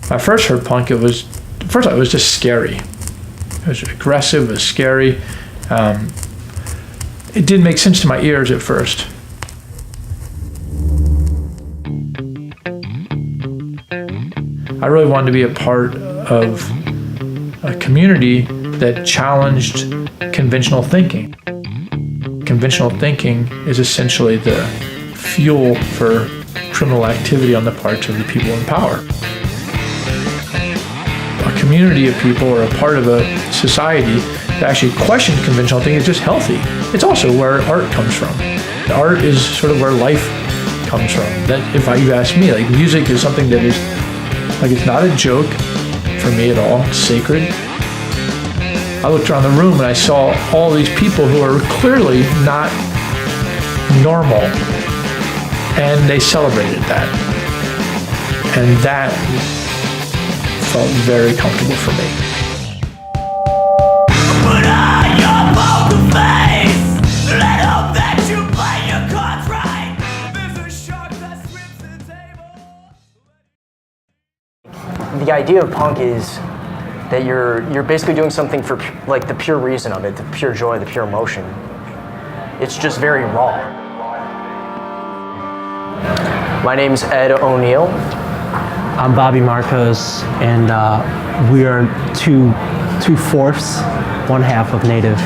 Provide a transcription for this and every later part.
I first heard punk, it was just scary. It was aggressive, it was scary. It didn't make sense to my ears at first. I really wanted to be a part of a community that challenged conventional thinking. Conventional thinking is essentially the fuel for criminal activity on the parts of the people in power. A community of people or a part of a society that actually questions conventional thinking is just healthy. It's also where art comes from. Art is sort of where life comes from. That, if you ask me, like, music is something that is, like, it's not a joke for me at all. It's sacred. I looked around the room and I saw all these people who are clearly not normal, and they celebrated that. And that felt very comfortable for me. Put on your poker face. Let hope that you play your cards right. There's a shark that swims the table. The idea of punk is that you're basically doing something for like the pure reason of it, the pure joy, the pure emotion. It's just very raw. My name's Ed O'Neill. I'm Bobby Marcos, and we are two-fourths, one half of Native.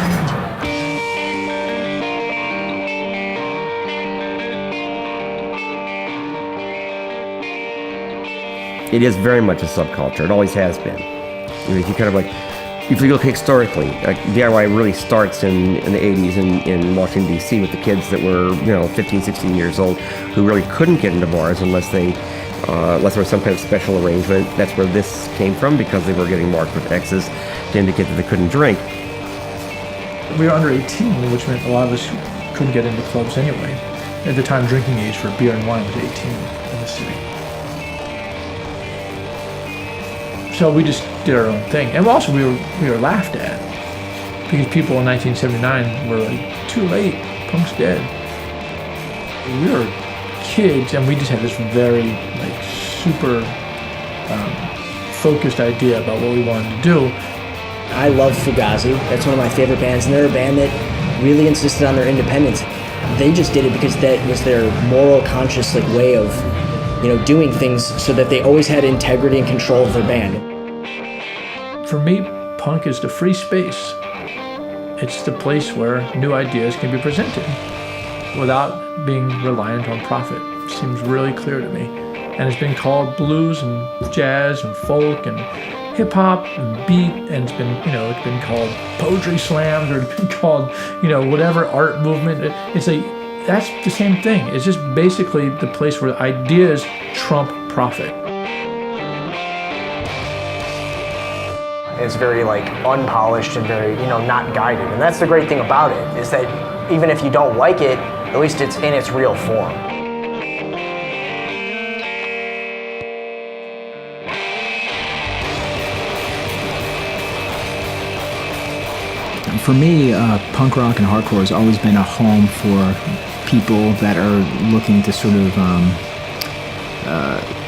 It is very much a subculture. It always has been. I mean, if you kind of like, if you look historically, like DIY really starts in the 80s in Washington, D.C. with the kids that were, 15, 16 years old who really couldn't get into bars unless there was some kind of special arrangement. That's where this came from, because they were getting marked with X's to indicate that they couldn't drink. We were under 18, which meant a lot of us couldn't get into clubs anyway. At the time, drinking age for beer and wine was 18 in the city. So we just did our own thing. And also we were laughed at, because people in 1979 were like, too late, punk's dead. We were kids, and we just had this very super focused idea about what we wanted to do. I love Fugazi. That's one of my favorite bands, and they're a band that really insisted on their independence. They just did it because that was their moral, conscious way of doing things, so that they always had integrity and control of their band. For me, punk is the free space. It's the place where new ideas can be presented without being reliant on profit. It seems really clear to me. And it's been called blues and jazz and folk and hip hop and beat, and it's been called poetry slams, or it's been called, whatever art movement. That's the same thing. It's just basically the place where ideas trump profit. It's very unpolished and very, not guided. And that's the great thing about it, is that even if you don't like it, at least it's in its real form. For me, punk rock and hardcore has always been a home for people that are looking to sort of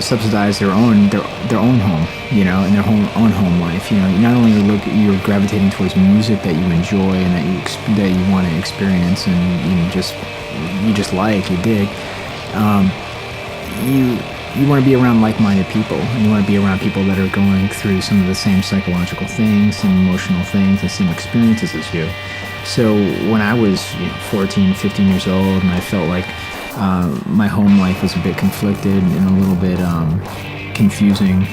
subsidize their own home, in their own home life. Not only you're gravitating towards music that you enjoy and that you want to experience, and you dig. You want to be around like-minded people, and you want to be around people that are going through some of the same psychological things and emotional things, the same experiences as you. So when I was 14, 15 years old, and I felt like my home life was a bit conflicted and a little bit confusing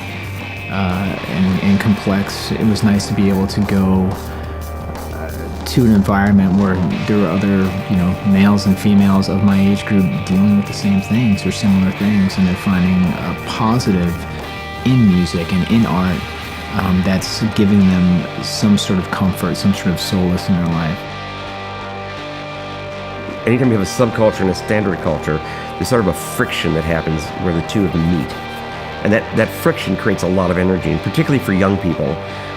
and complex, it was nice to be able to go to an environment where there were other, males and females of my age group dealing with the same things or similar things, and they're finding a positive in music and in art that's giving them some sort of comfort, some sort of solace in their life. Anytime you have a subculture and a standard culture, there's sort of a friction that happens where the two of them meet. And that friction creates a lot of energy, and particularly for young people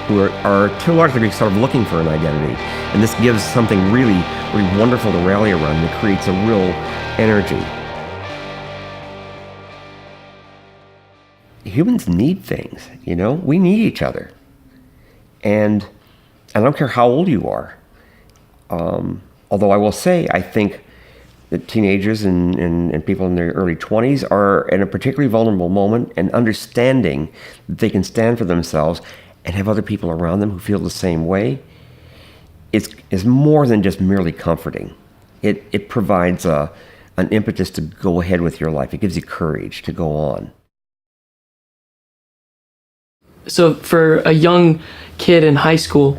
who are to a large degree sort of looking for an identity. And this gives something really, really wonderful to rally around, and it creates a real energy. humans need things, you know? We need each other. And I don't care how old you are. Although I will say, I think that teenagers and people in their early 20s are in a particularly vulnerable moment, and understanding that they can stand for themselves and have other people around them who feel the same way is more than just merely comforting. It provides an impetus to go ahead with your life. It gives you courage to go on. So for a young kid in high school,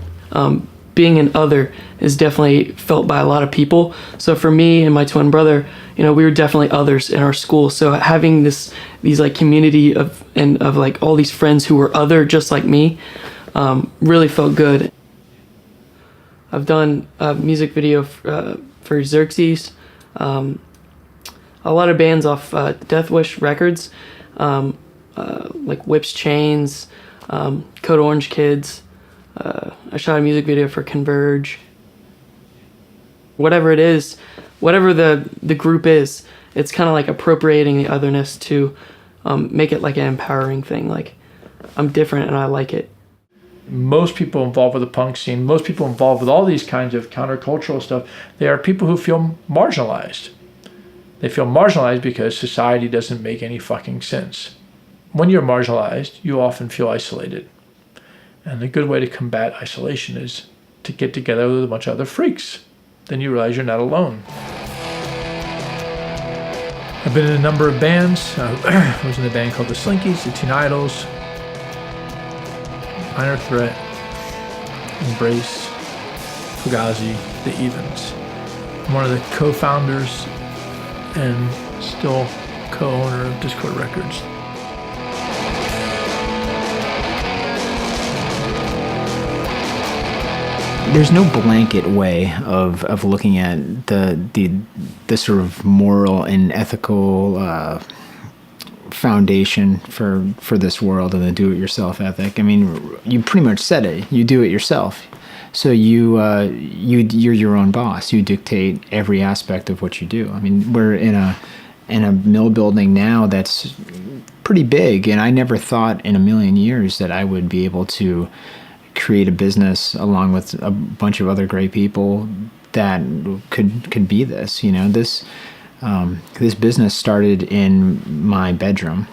being an other is definitely felt by a lot of people. So for me and my twin brother, we were definitely others in our school. So having these like community of like all these friends who were other just like me, really felt good. I've done a music video for Xerxes, a lot of bands off Death Wish Records, like Whips Chains, Code Orange Kids. I shot a music video for Converge. Whatever it is, whatever the group is, it's kind of like appropriating the otherness to make it like an empowering thing. Like, I'm different and I like it. Most people involved with the punk scene, most people involved with all these kinds of countercultural stuff, they are people who feel marginalized. They feel marginalized because society doesn't make any fucking sense. When you're marginalized, you often feel isolated. And a good way to combat isolation is to get together with a bunch of other freaks. Then you realize you're not alone. I've been in a number of bands. I was in a band called the Slinkies, the Teen Idols, Minor Threat, Embrace, Fugazi, the Evens. I'm one of the co-founders and still co-owner of Discord Records. There's no blanket way of looking at the sort of moral and ethical foundation for this world and the do-it-yourself ethic. I mean, you pretty much said it. You do it yourself. So you're your own boss. You dictate every aspect of what you do. I mean, we're in a mill building now that's pretty big, and I never thought in a million years that I would be able to create a business along with a bunch of other great people that could be this. This business started in my bedroom,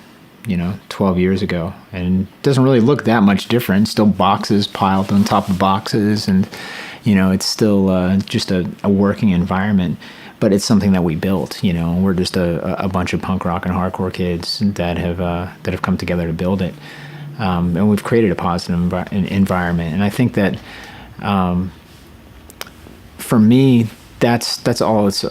12 years ago, and it doesn't really look that much different. Still boxes piled on top of boxes, and it's still just a working environment. But it's something that we built. We're just a bunch of punk rock and hardcore kids that have come together to build it. And we've created a positive environment. And I think that, for me, that's all it's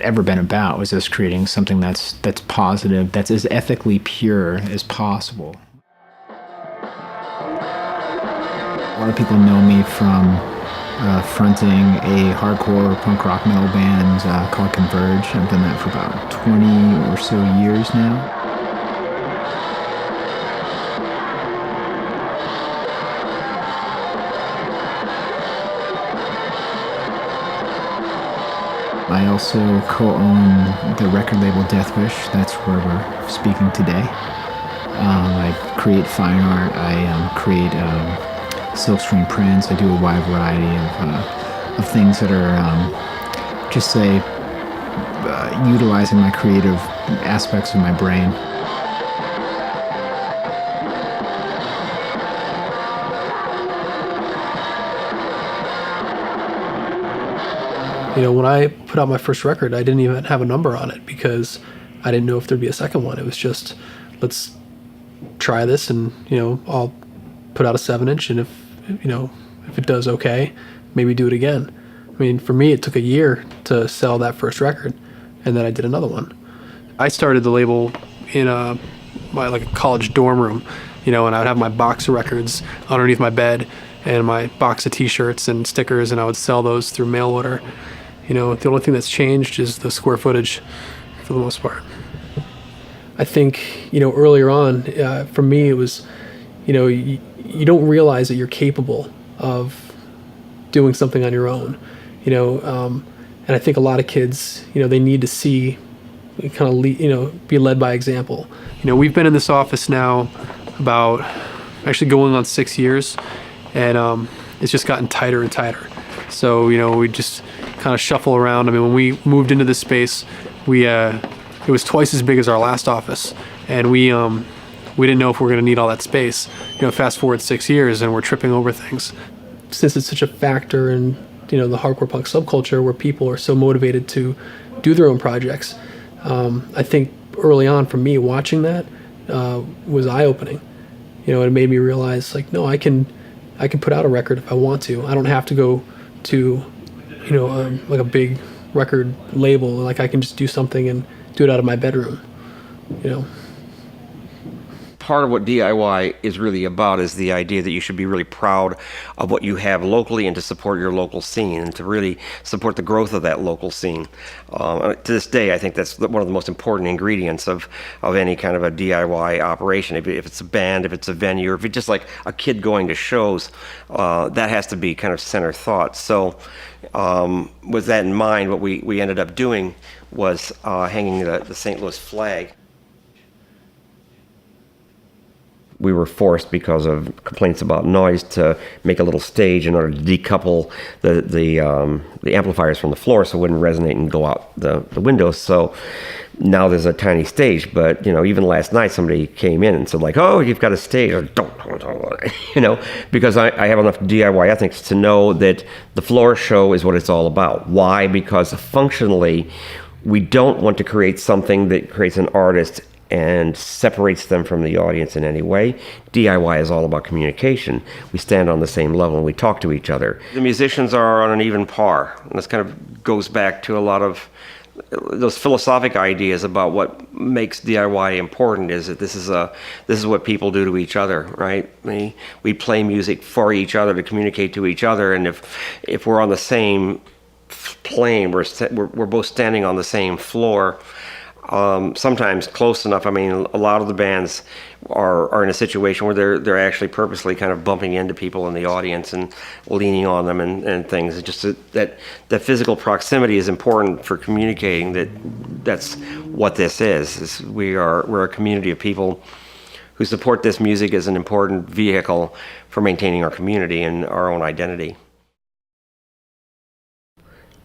ever been about, was just creating something that's positive, that's as ethically pure as possible. A lot of people know me from fronting a hardcore punk rock metal band called Converge. I've done that for about 20 or so years now. I also co-own the record label Death Wish. That's where we're speaking today. I create fine art. I create silkscreen prints. I do a wide variety of things that are just say utilizing my creative aspects of my brain. When I put out my first record, I didn't even have a number on it because I didn't know if there'd be a second one. It was just, let's try this, and I'll put out a 7-inch, and if it does okay, maybe do it again. I mean, for me, it took a year to sell that first record, and then I did another one. I started the label in my college dorm room, and I would have my box of records underneath my bed and my box of T-shirts and stickers, and I would sell those through mail order. The only thing that's changed is the square footage, for the most part. I think, earlier on, for me, it was, you don't realize that you're capable of doing something on your own, and I think a lot of kids, they need to see kind of be led by example. We've been in this office now about actually going on 6 years, and it's just gotten tighter and tighter. So we just kind of shuffle around. I mean, when we moved into this space, it was twice as big as our last office, and we didn't know if we were going to need all that space. Fast forward 6 years, and we're tripping over things. Since it's such a factor in the hardcore punk subculture, where people are so motivated to do their own projects, I think early on for me watching that was eye-opening. It made me realize, like, no, I can put out a record if I want to. I don't have to go to like a big record label. Like, I can just do something and do it out of my bedroom. Part of what DIY is really about is the idea that you should be really proud of what you have locally and to support your local scene and to really support the growth of that local scene. To this day, I think that's one of the most important ingredients of any kind of a DIY operation. If it's a band, if it's a venue, or if it's just like a kid going to shows, that has to be kind of center thought. So with that in mind, what we ended up doing was hanging the St. Louis flag. We were forced, because of complaints about noise, to make a little stage in order to decouple the amplifiers from the floor so it wouldn't resonate and go out the windows. So now there's a tiny stage, but even last night somebody came in and said, like, "Oh, you've got a stage," or don't, because I have enough DIY ethics to know that the floor show is what it's all about. Why? Because functionally, we don't want to create something that creates an artist and separates them from the audience in any way. DIY is all about communication. We stand on the same level and we talk to each other. The musicians are on an even par, and this kind of goes back to a lot of those philosophic ideas about what makes DIY important. Is that this is what people do to each other, right? We play music for each other to communicate to each other, and if we're on the same plane, we're both standing on the same floor. Sometimes close enough. I mean, a lot of the bands are in a situation where they're actually purposely kind of bumping into people in the audience and leaning on them and things. It's just that physical proximity is important for communicating that's what this is. We're a community of people who support this music as an important vehicle for maintaining our community and our own identity.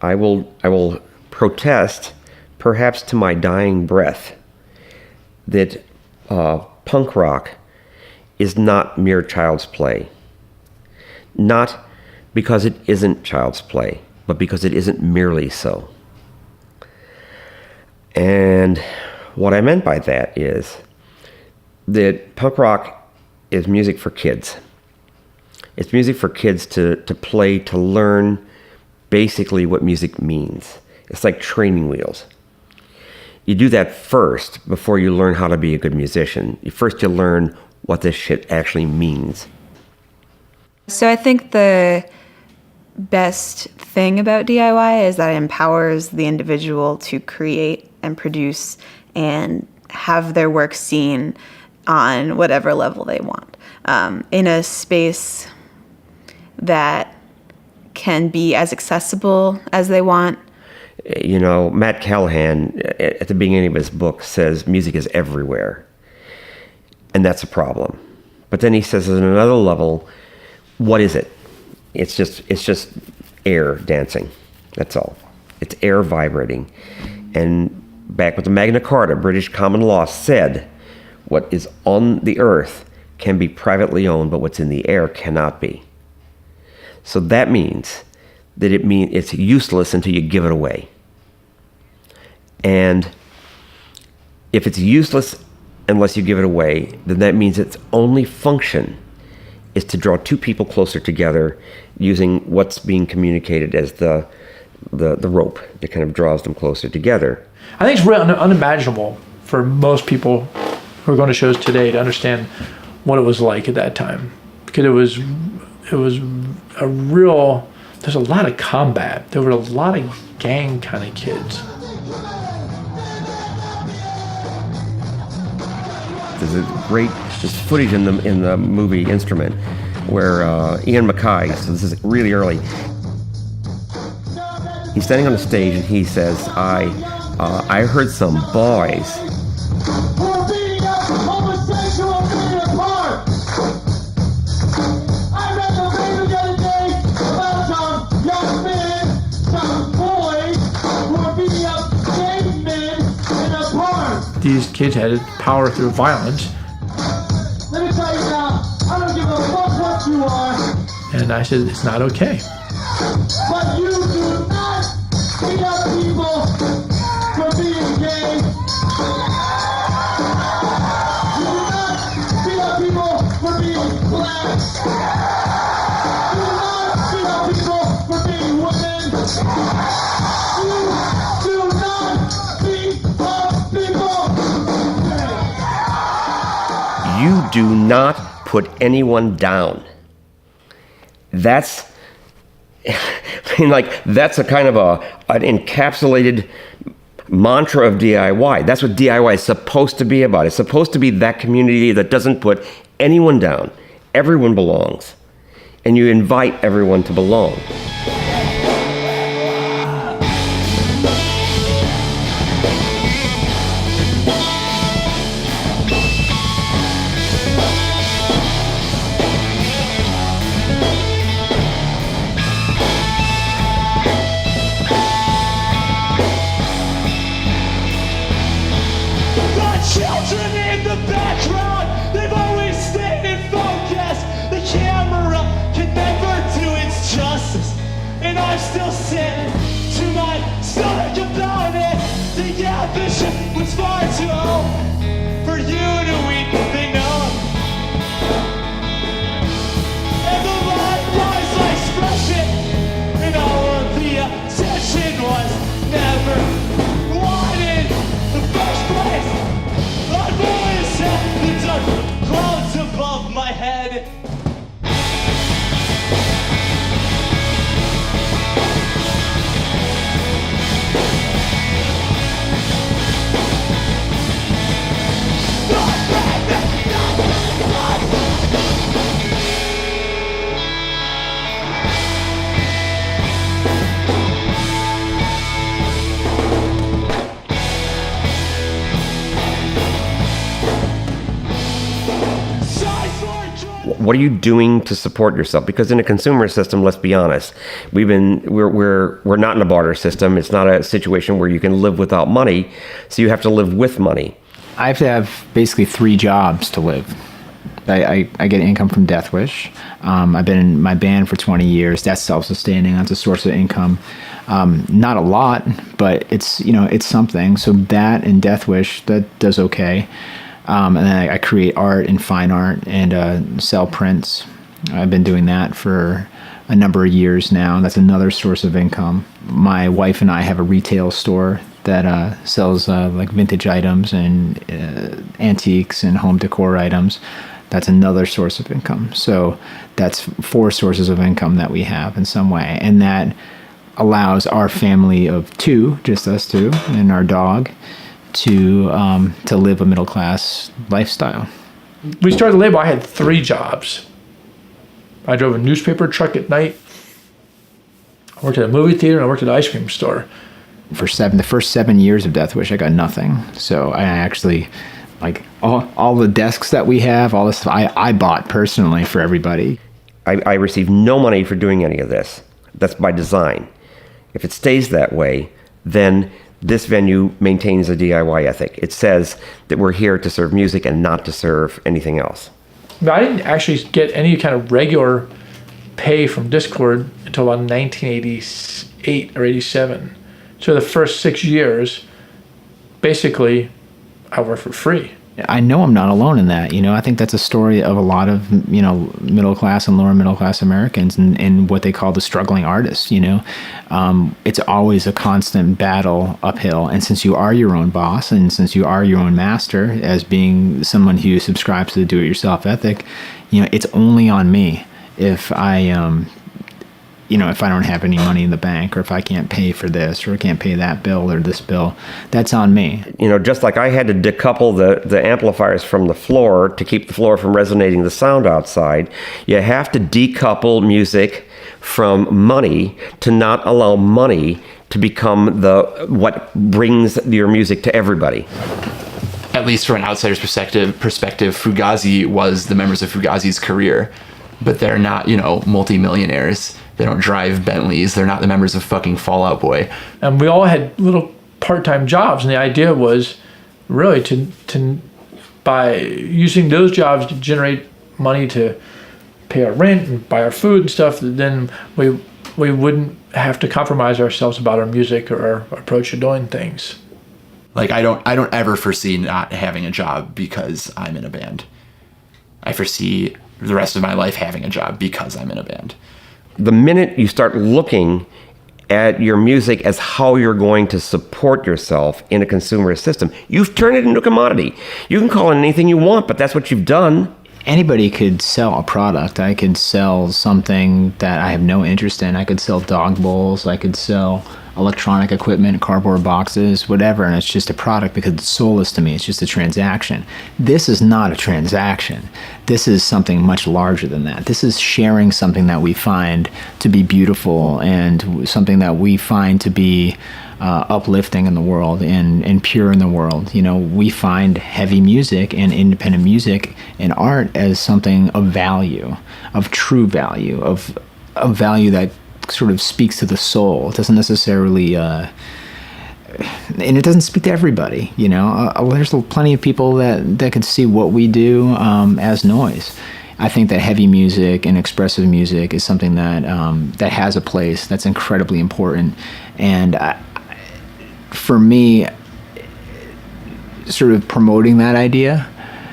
I will protest, perhaps to my dying breath, that punk rock is not mere child's play. Not because it isn't child's play, but because it isn't merely so. And what I meant by that is that punk rock is music for kids. It's music for kids to play, to learn basically what music means. It's like training wheels. You do that first before you learn how to be a good musician. First you learn what this shit actually means. So I think the best thing about DIY is that it empowers the individual to create and produce and have their work seen on whatever level they want, in a space that can be as accessible as they want. Matt Callahan, at the beginning of his book, says music is everywhere. And that's a problem. But then he says at another level, what is it? It's just air dancing. That's all. It's air vibrating. And back with the Magna Carta, British common law said, what is on the earth can be privately owned, but what's in the air cannot be. So that means that it's useless until you give it away. And if it's useless unless you give it away, then that means its only function is to draw two people closer together using what's being communicated as the rope that kind of draws them closer together. I think it's really unimaginable for most people who are going to shows today to understand what it was like at that time, because it was a real. There's a lot of combat. There were a lot of gang kind of kids. There's footage in the movie Instrument where Ian MacKaye, so this is really early, he's standing on the stage and he says, I I heard some boys. For being a homosexual being apart. I read the paper the other day about some young men, some boys who are beating up gay men in a park. These kids had power through violence. Let me tell you now, I don't give a fuck what you are, And I said, it's not okay. but you do not beat up people for being gay. You do not beat up people for being black. You do not beat up people for being women. You do not beat up people. You do not put anyone down. That's, I mean, like, that's a kind of an encapsulated mantra of DIY. That's what DIY is supposed to be about. It's supposed to be that community that doesn't put anyone down. Everyone belongs. And you invite everyone to belong. The children in the background, they've always stayed in focus. The camera can never do its justice. And I'm still sitting to my stomach about it. The ambition was far too old for you to even know. And the light was like expression, and all of the attention was never wanted in the first place. I've always had the dark clouds above my head. What are you doing to support yourself? Because in a consumer system, let's be honest, we're not in a barter system. It's not a situation where you can live without money, so you have to live with money. I have to have basically 3 jobs to live. I get income from Death Wish. I've been in my band for 20 years. That's self-sustaining. That's a source of income. Not a lot, but it's something. So that and Death Wish, that does okay. And then I create art and fine art and sell prints. I've been doing that for a number of years now. That's another source of income. My wife and I have a retail store that sells like vintage items and antiques and home decor items. That's another source of income. So that's 4 sources of income that we have in some way. And that allows our family of 2, just us 2, and our dog, to live a middle-class lifestyle. We started the label, I had 3 jobs. I drove a newspaper truck at night. I worked at a movie theater and I worked at an ice cream store. For the first 7 years of Death Wish, I got nothing. So I actually, like, all the desks that we have, all this stuff, I bought personally for everybody. I receive no money for doing any of this. That's by design. If it stays that way, then this venue maintains a DIY ethic. It says that we're here to serve music and not to serve anything else. I didn't actually get any kind of regular pay from Discord until about 1988 or 87. So the first 6 years, basically, I worked for free. I know I'm not alone in that. I think that's a story of a lot of, middle class and lower middle class Americans and what they call the struggling artists, It's always a constant battle uphill. And since you are your own boss and since you are your own master, as being someone who subscribes to the do-it-yourself ethic, it's only on me if if I don't have any money in the bank, or if I can't pay for this, or I can't pay that bill or this bill, that's on me. Just like I had to decouple the amplifiers from the floor to keep the floor from resonating the sound outside, you have to decouple music from money to not allow money to become what brings your music to everybody. At least from an outsider's perspective, Fugazi was the members of Fugazi's career, but they're not, multimillionaires. They don't drive Bentleys. They're not the members of fucking Fall Out Boy. And we all had little part-time jobs, and the idea was really to by using those jobs to generate money to pay our rent and buy our food and stuff, then we wouldn't have to compromise ourselves about our music or our approach to doing things. Like, I don't ever foresee not having a job because I'm in a band. I foresee the rest of my life having a job because I'm in a band. The minute you start looking at your music as how you're going to support yourself in a consumerist system, you've turned it into a commodity. You can call it anything you want, but that's what you've done. Anybody could sell a product. I could sell something that I have no interest in. I could sell dog bowls. I could sell electronic equipment, cardboard boxes, whatever, and it's just a product because it's soulless to me. It's just a transaction. This is not a transaction. This is something much larger than that. This is sharing something that we find to be beautiful and something that we find to be uplifting in the world and pure in the world. We find heavy music and independent music and art as something of value, of true value, of value that sort of speaks to the soul. It doesn't necessarily, and it doesn't speak to everybody. There's plenty of people that could see what we do as noise. I think that heavy music and expressive music is something that that has a place that's incredibly important, and for me, sort of promoting that idea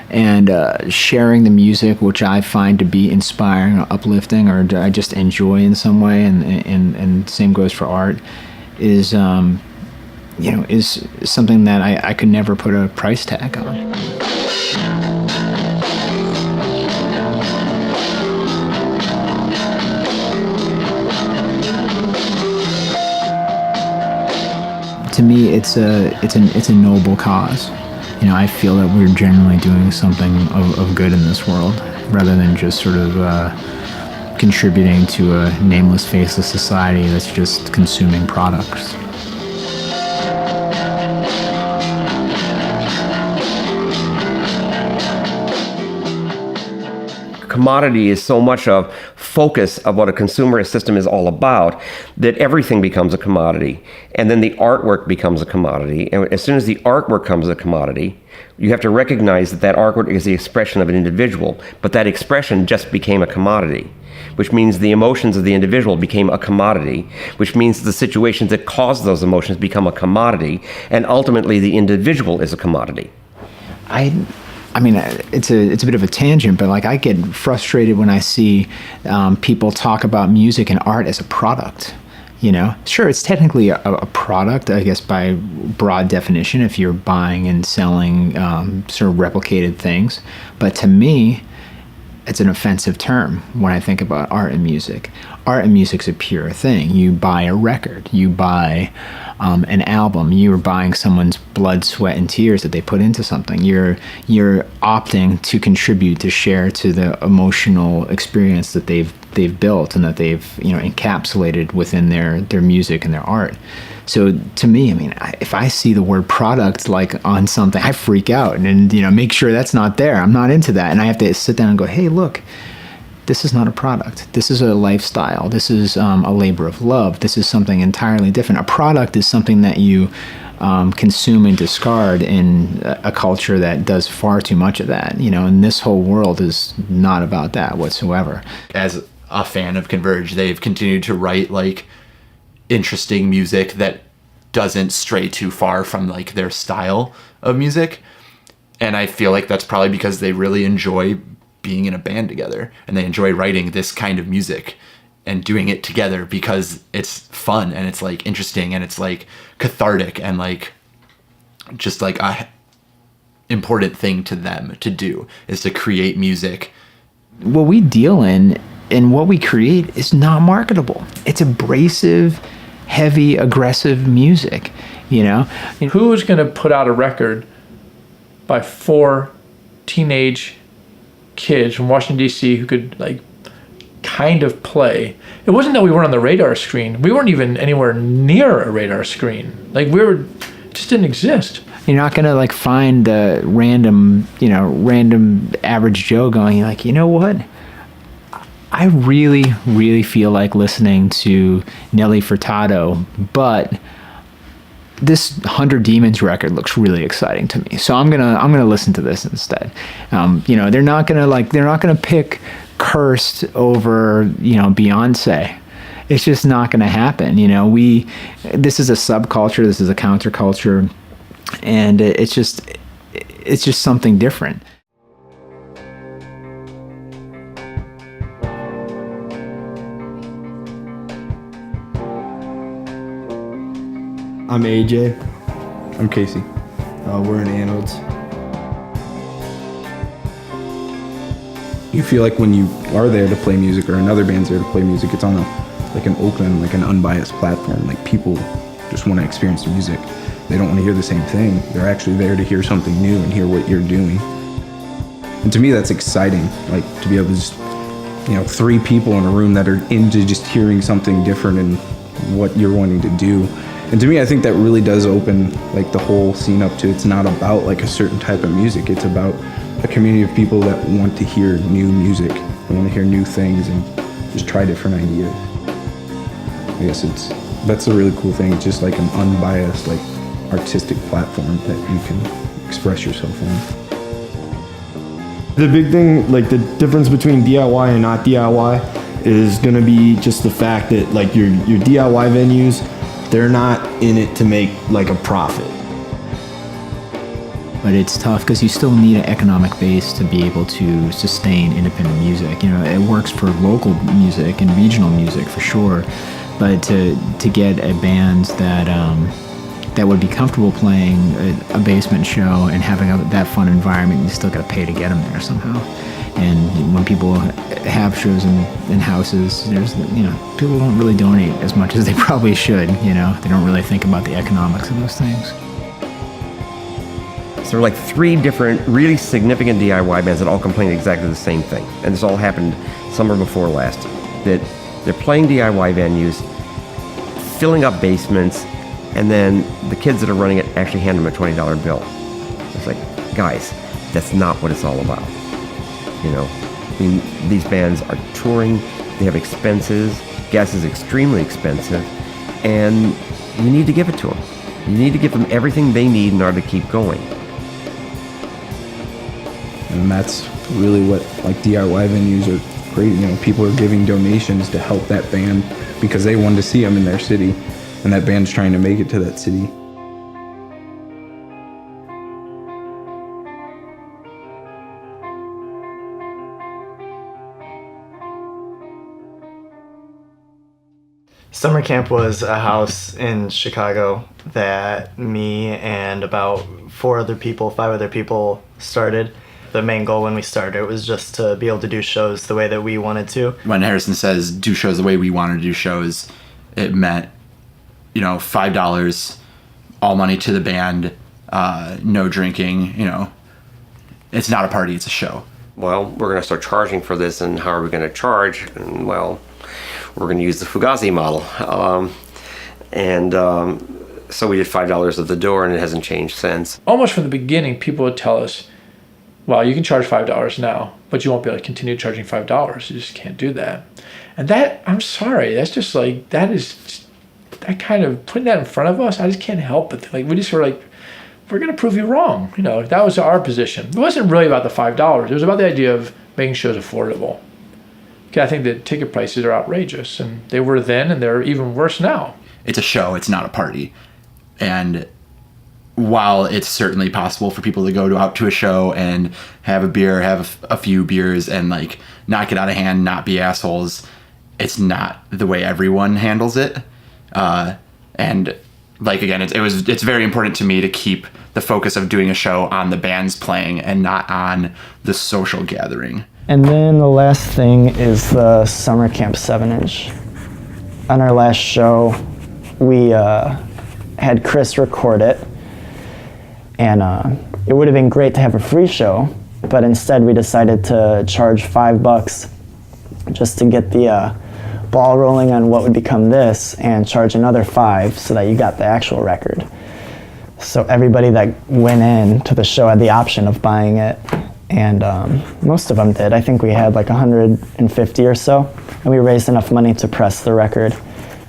and sharing the music, which I find to be inspiring or uplifting, or I just enjoy in some way, and same goes for art, is is something that I could never put a price tag on. To me, it's a noble cause. I feel that we're generally doing something of good in this world, rather than just sort of contributing to a nameless, faceless society that's just consuming products. Commodity is so much of focus of what a consumerist system is all about that everything becomes a commodity, and then the artwork becomes a commodity. And as soon as the artwork becomes a commodity, you have to recognize that artwork is the expression of an individual, but that expression just became a commodity, which means the emotions of the individual became a commodity, which means the situations that cause those emotions become a commodity, and ultimately the individual is a commodity. I mean, it's a bit of a tangent, but I get frustrated when I see people talk about music and art as a product. Sure, it's technically a product, I guess, by broad definition, if you're buying and selling sort of replicated things. But to me, it's an offensive term when I think about art and music. Art and music's a pure thing. You buy a record, you buy an album, you're buying someone's blood, sweat, and tears that they put into something. You're opting to contribute, to share to the emotional experience that they've built and that they've encapsulated within their music and their art. So to me, if I see the word product on something, I freak out and make sure that's not there. I'm not into that, and I have to sit down and go, hey, look, this is not a product. This is a lifestyle. This is a labor of love. This is something entirely different. A product is something that you consume and discard in a culture that does far too much of that. And this whole world is not about that whatsoever. As a fan of Converge, they've continued to write interesting music that doesn't stray too far from their style of music, and I feel like that's probably because they really enjoy being in a band together, and they enjoy writing this kind of music and doing it together because it's fun and it's interesting and it's cathartic and just a important thing to them to do is to create music. What we deal in and what we create is not marketable. It's abrasive, heavy, aggressive music, Who is going to put out a record by 4 teenage kids from Washington, D.C. who could kind of play. It wasn't that we weren't on the radar screen. We weren't even anywhere near a radar screen. Like it just didn't exist. You're not gonna like find a random average Joe going like, you know what? I really, really feel like listening to Nelly Furtado, but this 100 Demons record looks really exciting to me, so I'm gonna listen to this instead. They're not gonna pick Cursed over Beyonce. It's just not gonna happen. This is a subculture, this is a counterculture, and it's just something different. I'm AJ. I'm Casey. We're in Anodes. You feel like when you are there to play music or another band's there to play music, it's on an open, like an unbiased platform. Like people just want to experience the music. They don't want to hear the same thing. They're actually there to hear something new and hear what you're doing. And to me, that's exciting. Like to be able to just, 3 people in a room that are into just hearing something different and what you're wanting to do. And to me, I think that really does open like the whole scene up to, it's not about like a certain type of music. It's about a community of people that want to hear new music. They want to hear new things and just try different ideas. I guess that's a really cool thing. It's just like an unbiased, like artistic platform that you can express yourself on. The big thing, like the difference between DIY and not DIY is gonna be just the fact that like your DIY venues, they're not in it to make like a profit. But it's tough because you still need an economic base to be able to sustain independent music. It works for local music and regional music for sure, but to get a band that would be comfortable playing a basement show and having that fun environment, you still got to pay to get them there somehow. And when people have shows in houses, there's people don't really donate as much as they probably should. They don't really think about the economics of those things. So there are like 3 different really significant DIY bands that all complain exactly the same thing. And this all happened summer before last. That they're playing DIY venues, filling up basements, and then the kids that are running it actually hand them a $20 bill. It's like, guys, that's not what it's all about. These bands are touring, they have expenses, gas is extremely expensive, and you need to give it to them. You need to give them everything they need in order to keep going. And that's really what like DIY venues are great. People are giving donations to help that band because they wanted to see them in their city, and that band's trying to make it to that city. Summer camp was a house in Chicago that me and about 5 other people started. The main goal when we started was just to be able to do shows the way that we wanted to. When Harrison says do shows the way we wanted to do shows, it meant, $5, all money to the band, no drinking, It's not a party, it's a show. Well, we're going to start charging for this, and how are we going to charge? And well, we're going to use the Fugazi model. So we did $5 at the door, and it hasn't changed since. Almost from the beginning, people would tell us, well, you can charge $5 now, but you won't be able to continue charging $5. You just can't do that. And that, I'm sorry, that's just like, that kind of, putting that in front of us, I just can't help but like, we just were like, we're going to prove you wrong. That was our position. It wasn't really about the $5. It was about the idea of making shows affordable. Okay, I think the ticket prices are outrageous, and they were then, and they're even worse now. It's a show, it's not a party. And while it's certainly possible for people to go out to a show and have a beer, have a few beers, and like not get out of hand, not be assholes, it's not the way everyone handles it. And like, again, it's very important to me to keep the focus of doing a show on the bands playing and not on the social gathering. And then the last thing is the summer camp 7-inch. On our last show, we had Chris record it, and it would have been great to have a free show, but instead we decided to charge $5 just to get the ball rolling on what would become this, and charge another $5 so that you got the actual record. So everybody that went in to the show had the option of buying it, and most of them did. I think we had like 150 or so, and we raised enough money to press the record,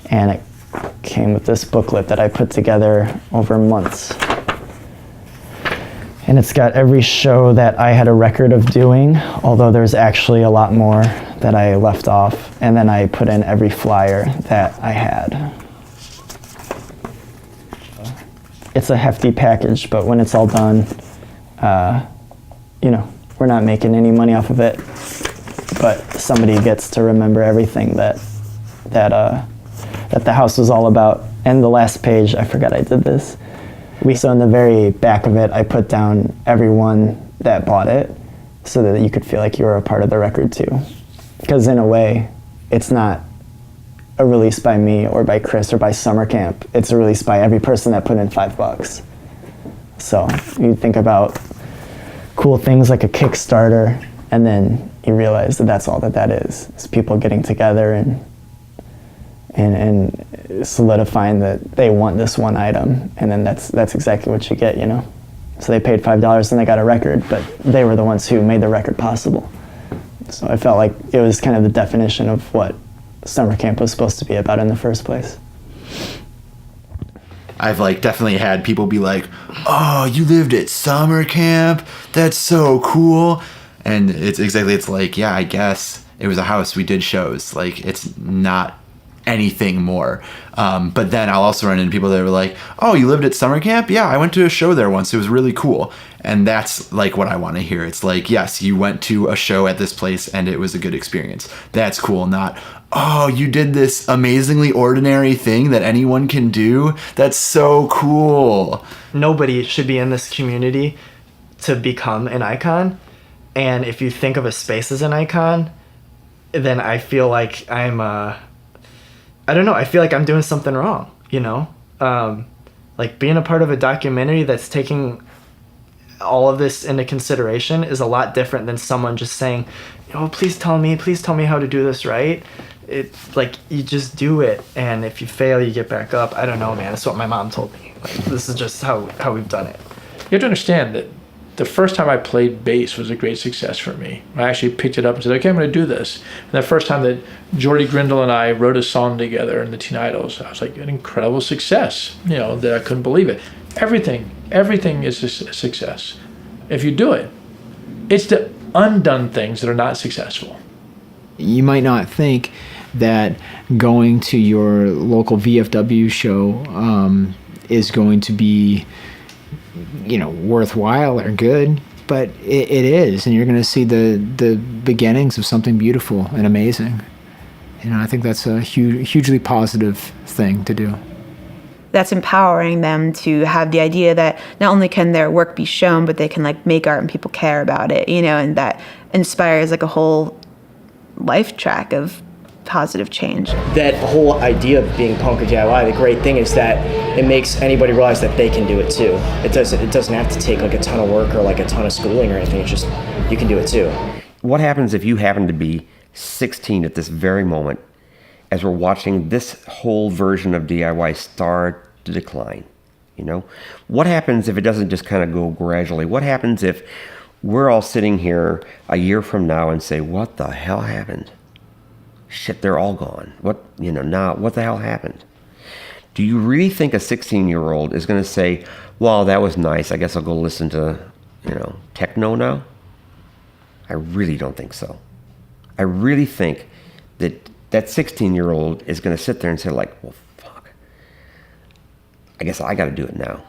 and it came with this booklet that I put together over months. And it's got every show that I had a record of doing, although there's actually a lot more that I left off, and then I put in every flyer that I had. It's a hefty package, but when it's all done, you know, we're not making any money off of it, but somebody gets to remember everything that the house was all about. And the last page, I forgot I did this. So in the very back of it, I put down everyone that bought it so that you could feel like you were a part of the record too. Because in a way, it's not a release by me or by Chris or by summer camp. It's a release by every person that put in $5. So you think about cool things like a Kickstarter, and then you realize that that's all that is. It's people getting together and solidifying that they want this one item, and then that's exactly what you get, you know? So they paid $5 and they got a record, but they were the ones who made the record possible. So I felt like it was kind of the definition of what summer camp was supposed to be about in the first place. I've like definitely had people be like, "Oh, you lived at summer camp? That's so cool." And it's like, yeah, I guess it was a house. We did shows. Like, it's not anything more. But then I'll also run into people that were like, "Oh, you lived at summer camp? Yeah, I went to a show there once. It was really cool." And that's like what I want to hear. It's like, yes, you went to a show at this place and it was a good experience. That's cool. Not, "Oh, you did this amazingly ordinary thing that anyone can do. That's so cool." Nobody should be in this community to become an icon. And if you think of a space as an icon, then I feel like I'm I don't know, I feel like I'm doing something wrong, you know? Like being a part of a documentary that's taking all of this into consideration is a lot different than someone just saying, "Oh, please tell me how to do this right." It's like, you just do it, and if you fail, you get back up. I don't know, man. That's what my mom told me. Like, this is just how we've done it. You have to understand that the first time I played bass was a great success for me. I actually picked it up and said, "Okay, I'm going to do this." And the first time that Jordy Grindle and I wrote a song together in the Teen Idols, I was like, an incredible success, you know, that I couldn't believe it. Everything is a success if you do it. It's the undone things that are not successful. You might not think that going to your local VFW show is going to be, you know, worthwhile or good, but it is, and you're going to see the beginnings of something beautiful and amazing. You know, I think that's a hugely positive thing to do. That's empowering them to have the idea that not only can their work be shown, but they can like make art and people care about it, you know, and that inspires like a whole life track of positive change. That whole idea of being punk or DIY, the great thing is that it makes anybody realize that they can do it too. It doesn't have to take like a ton of work or like a ton of schooling or anything. It's just, you can do it too. What happens if you happen to be 16 at this very moment as we're watching this whole version of DIY start to decline? You know, what happens if it doesn't just kind of go gradually? What happens if we're all sitting here a year from now and say, "What the hell happened? Shit, they're all gone. What the hell happened?" Do you really think a 16-year-old is going to say, "Well, that was nice. I guess I'll go listen to, techno now"? I really don't think so. I really think that 16-year-old is going to sit there and say, like, "Well, fuck. I guess I got to do it now."